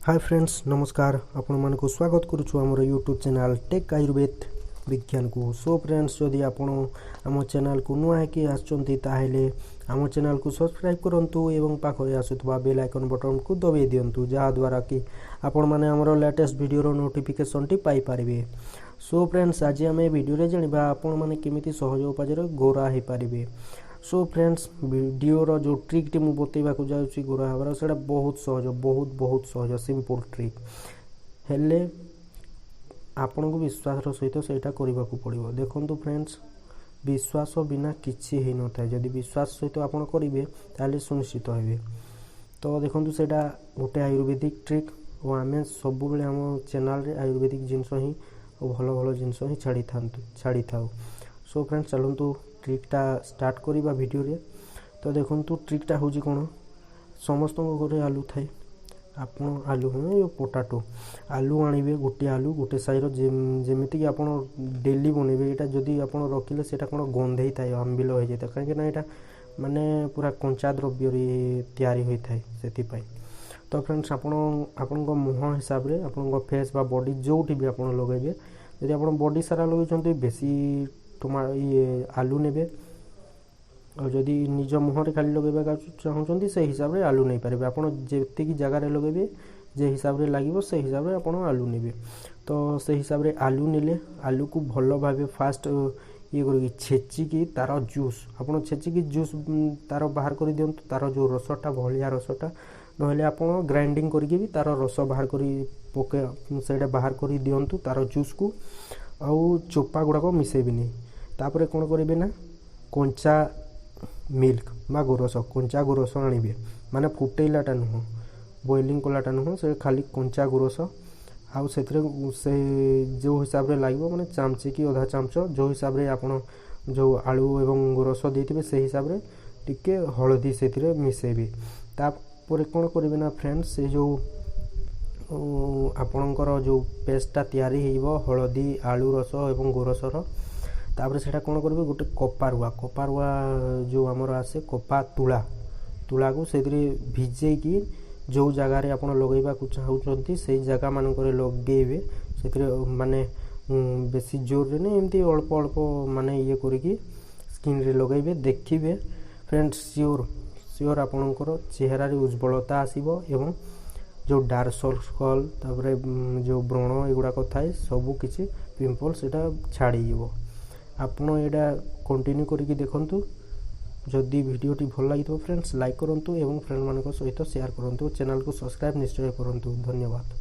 Hi friends नमस्कार आपण मानक स्वागत करुछु हमर यूट्यूब चैनल टेक आयुर्वेद विज्ञान को। सो फ्रेंड्स जदि आपण आम चैनल को नुआ है कि आछंती ताहेले आम चैनल को सब्सक्राइब करंतु एवं पाखरे आसुतबा बेल आइकन बटन को दबाई दियंतु जहा द्वारा कि आपण माने हमर लेटेस्ट वीडियो रो notification T pi पारिबे। So friends आज आम वीडियो रे जणिबा आपण माने केमिति सहज उपाय रे गोरा हे पारिबे। सो फ्रेंड्स वीडियो रो जो ट्रिक टी मु बतेबा को जाउची गोरा हबार सेटा बहुत सहज बहुत सहज सिंपल ट्रिक हेले आपन को विश्वास रो सहित सेटा करबा को पड़िबो। देखंतु फ्रेंड्स विश्वास बिना किछि हे न थाय जदि विश्वास सहित आपन करिवे ताले सुनिश्चित हेबे। तो देखंतु सेटा गोटे आयुर्वेदिक ट्रिक ओ आमे सब बेले हम चैनल रे आयुर्वेदिक जिंस ही ओ भलो भलो जिंस ही छाड़ी थाउ। सो फ्रेंड्स चलंतु ट्रिकटा स्टार्ट करिबा वीडियो रे। तो देखंतु ट्रिकटा होजी कोन समस्त घरे आलू थाए आपन आलू हो पोटाटो आलू आनिबे गोटे आलू गोटे साइरो जेमिति कि आपन डेली बनेबे एटा जदी आपन रखिले सेटा कोन गंधेई थाए आंबिलो हो जेता काहे ना एटा माने पूरा कंचा द्रव्य रे तयारी होई थाए सेति पई। तो फ्रेंड्स आपन को मुह हिसाब रे आपन को फेस बा बॉडी जोठी भी आपन लगाइबे जदी आपन बॉडी सारा लगैछंती बेसी ये आलू नेबे और जदि निज मुहर खाली लगेबा चाहूँ से हिसाब रे आलू नहीं पारे आपड़ जेति की जगार लगेबे जे हिसाब रे लागिबो से हिसाब रे आपड़ आलू नेबे। तो से हिसाब रे आलू नेले आलू को भल भाबे फास्ट ये करी छेची की तार जूस आपड़ छेची की जूस तार बाहर कर दियंतु तार जो रसटा भलिया रसटा नहले आपड़ ग्राइंडिंग करके भी तार रस बाहर करी पके सेटा बाहर कर दियंतु तार जूस को आउ चोपा गुड़ा को मिसेबिनी। तापरे कोन करिवे ना कंचा मिल्क बा गोरस कंचा गोरस आनिबे माने फुटेलाटा नुह बॉइलिंग कलाटा नुह से खाली कंचा गोरस आउ सेथरे से जो हिसाब रे लागबो माने चामचे की आधा चामच जो हिसाब रे आपण जो आलू एवं गोरस देथिबे से हिसाब रे टिके हळदी सेथरे मिसेबे। तापरे कोन करिवे ना फ्रेंड्स से जो आपणकर जो पेस्टटा तयारी हेइबो हळदी आलू रस एवं गोरसर तापर सेटा कोन करबे गोटे कपारुआ जो हमर आसे कपा तुला को सेतरे भिजे की जो जगह रे आपण लगेबा को चाहउचंती से जगह मान करे लगेबे सेतरे माने बेसी जोर रे नै एम्ति अल्प अल्प माने ये करी की स्किन रे लगेबे देखिबे फ्रेंड्स श्योर आपणकर चेहरा रे उज्जवलता आसीबो एवं जो डार्क सर्कल तापर जो व्रण एगुडा थाए सबू किसी पिंपल सेटा छाड़ी जीवो। आपण एटा कंटिन्यू करके देखंतु जदि वीडियोटी भल लागि तो फ्रेंड्स लाइक करंतु एवं फ्रेंड मानक सहित शेयर करंतु चैनल को सब्सक्राइब निश्चय करंतु। धन्यवाद।